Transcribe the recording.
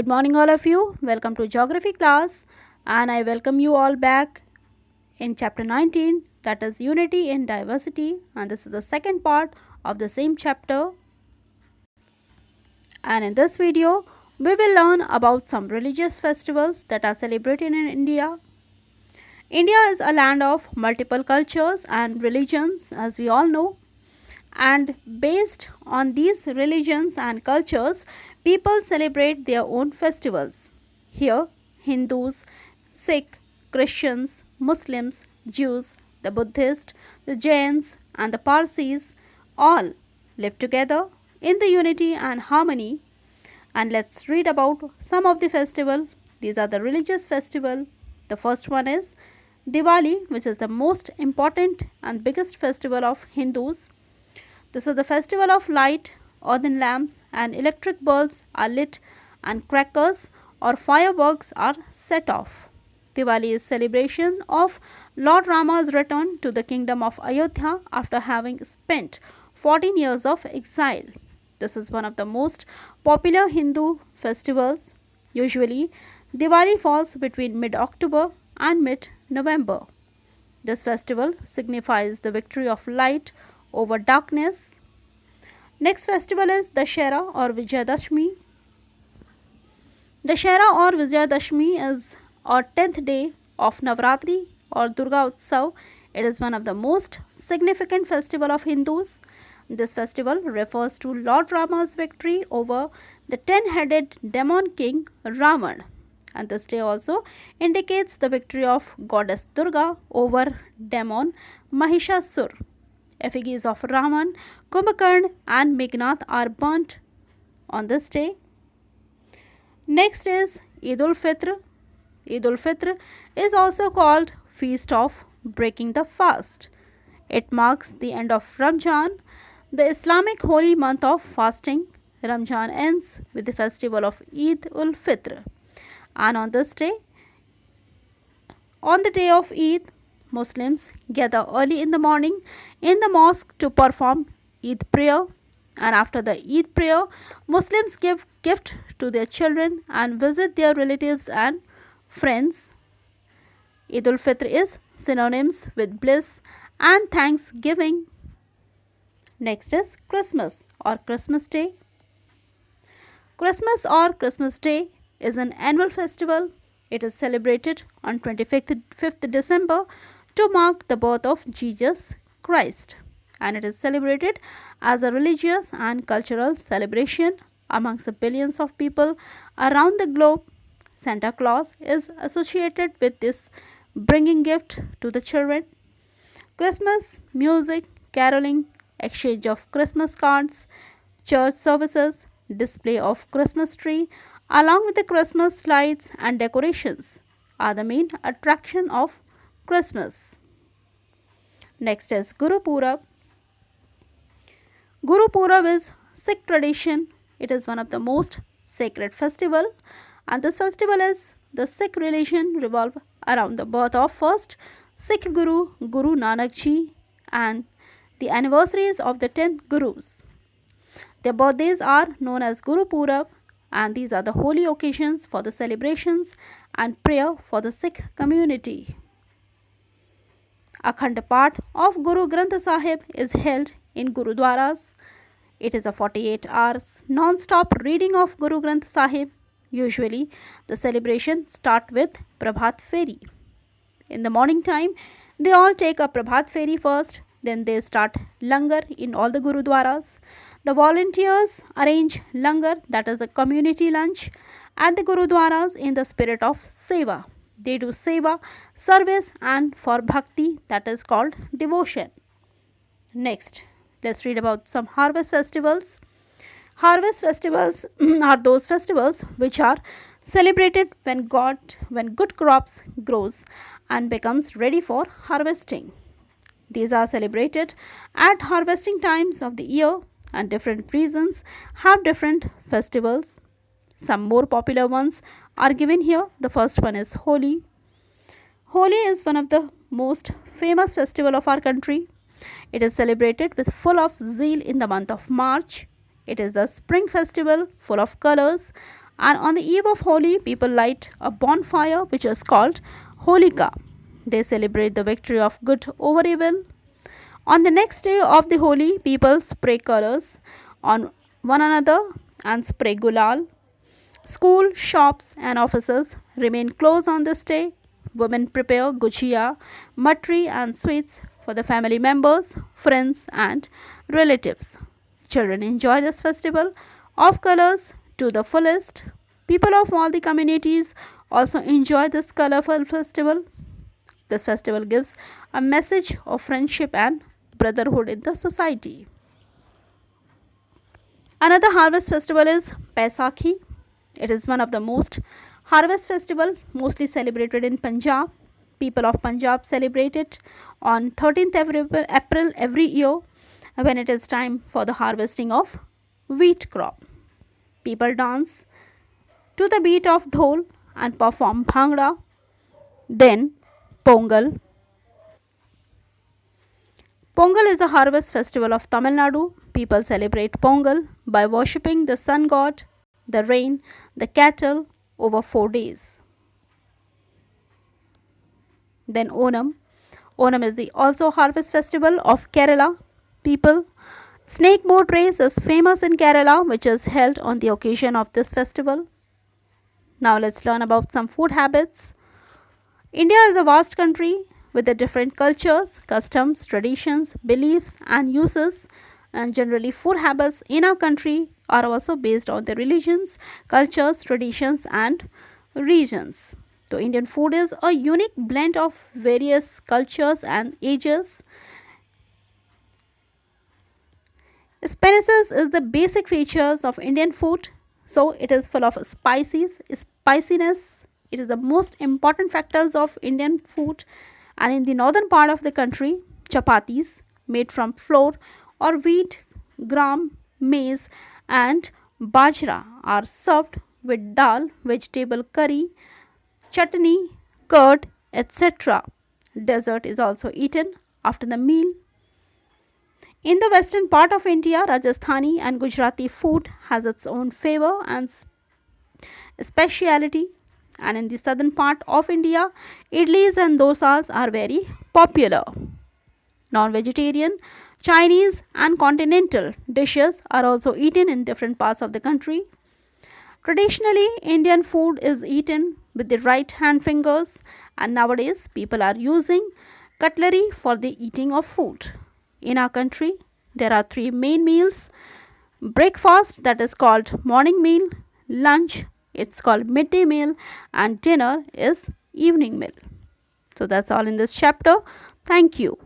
Good morning, all of you. Welcome to Geography class, and I welcome you all back in chapter 19, that is Unity in Diversity, and this is the second part of the same chapter. And in this video, we will learn about some religious festivals that are celebrated in India. India is a land of multiple cultures and religions, as we all know. And based on these religions and cultures, people celebrate their own festivals. Here, Hindus, Sikh, Christians, Muslims, Jews, the Buddhists, the Jains, and the Parsis all live together in the unity and harmony. And let's read about some of the festival. These are the religious festival. The first one is Diwali, which is the most important and biggest festival of Hindus. This is the festival of light. Earthen lamps and electric bulbs are lit and crackers or fireworks are set off. Diwali is celebration of Lord Rama's return to the kingdom of Ayodhya after having spent 14 years of exile. This is one of the most popular Hindu festivals. Usually, Diwali falls between mid-October and mid-November. This festival signifies the victory of light over darkness. Next festival is Dussehra or Vijayadashmi. Dussehra or Vijayadashmi is our 10th day of Navratri or Durga Utsav. It is one of the most significant festival of Hindus. This festival refers to Lord Rama's victory over the 10-headed demon king Ravan. And this day also indicates the victory of goddess Durga over demon Mahishasur. Effigies of Ravan, Kumbhakarna and Meghnad are burnt on this day. Next is Eid ul-Fitr. Eid ul-Fitr is also called Feast of Breaking the Fast. It marks the end of Ramzan, the Islamic holy month of fasting. Ramzan ends with the festival of Eid ul-Fitr. And on this day, on the day of Eid, Muslims gather early in the morning in the mosque to perform Eid prayer, and after the Eid prayer, Muslims give gift to their children and visit their relatives and friends. Eid ul-Fitr is synonyms with bliss and thanksgiving. Next is Christmas or Christmas Day. Christmas or Christmas Day is an annual festival. It is celebrated on 25th December to mark the birth of Jesus Christ, and it is celebrated as a religious and cultural celebration amongst the billions of people around the globe. Santa Claus is associated with this bringing gift to the children. Christmas music, caroling, exchange of Christmas cards, church services, display of Christmas tree along with the Christmas lights and decorations are the main attraction of Christmas. Next is Guru Purab. Guru Purab is Sikh tradition. It is one of the most sacred festival, and this festival is the Sikh religion revolve around the birth of first Sikh Guru, Guru Nanak Ji, and the anniversaries of the 10th Gurus. Their birthdays are known as Guru Purab, and these are the holy occasions for the celebrations and prayer for the Sikh community. Akhand Path of Guru Granth Sahib is held in Gurudwaras. It is a 48 hours non-stop reading of Guru Granth Sahib. Usually, the celebration start with Prabhat Feri. In the morning time, they all take a Prabhat Feri first, then they start langar in all the Gurudwaras. The volunteers arrange langar, that is a community lunch, at the Gurudwaras in the spirit of seva. They do seva, service, and for bhakti, that is called devotion. Next, let's read about some harvest festivals. Harvest festivals are those festivals which are celebrated when good crops grows and becomes ready for harvesting. These are celebrated at harvesting times of the year, and different regions have different festivals. Some more popular ones are given here. The first one is Holi. Holi is one of the most famous festival of our country. It is celebrated with full of zeal in the month of March. It is the spring festival full of colors And on the eve of Holi, people light a bonfire which is called Holika. They celebrate the victory of good over evil. On the next day of the Holi, people spray colors on one another and spray gulal. School, shops, and offices remain closed on this day. Women prepare gujia, matri, and sweets for the family members, friends, and relatives. Children enjoy this festival of colors to the fullest. People of all the communities also enjoy this colorful festival. This festival gives a message of friendship and brotherhood in the society. Another harvest festival is Paisakhi. It is one of the most harvest festival mostly celebrated in Punjab. People of Punjab celebrate it on 13th April every year when it is time for the harvesting of wheat crop. People dance to the beat of dhol and perform bhangra. Then Pongal. Pongal is the harvest festival of Tamil Nadu. People celebrate Pongal by worshipping the sun god, the rain, the cattle over 4 days. Then Onam. Onam is the also harvest festival of Kerala. People snake boat race is famous in Kerala, which is held on the occasion of this festival. Now let's learn about some food habits. India is a vast country with the different cultures, customs, traditions, beliefs, and uses. And generally, food habits in our country are also based on the religions, cultures, traditions, and regions. So, Indian food is a unique blend of various cultures and ages. Spices is the basic features of Indian food. So, it is full of spiciness. It is the most important factors of Indian food. And in the northern part of the country, chapatis made from flour or wheat, gram, maize, and bajra are served with dal, vegetable curry, chutney, curd, etc. Dessert is also eaten after the meal. In the western part of India, Rajasthani and Gujarati food has its own flavor and speciality. And in the southern part of India, idlis and dosas are very popular. Non-vegetarian, Chinese and continental dishes are also eaten in different parts of the country. Traditionally, Indian food is eaten with the right hand fingers, and nowadays people are using cutlery for the eating of food. In our country, there are three main meals: breakfast, that is called morning meal; lunch, it's called midday meal; and dinner is evening meal. So that's all in this chapter. Thank you.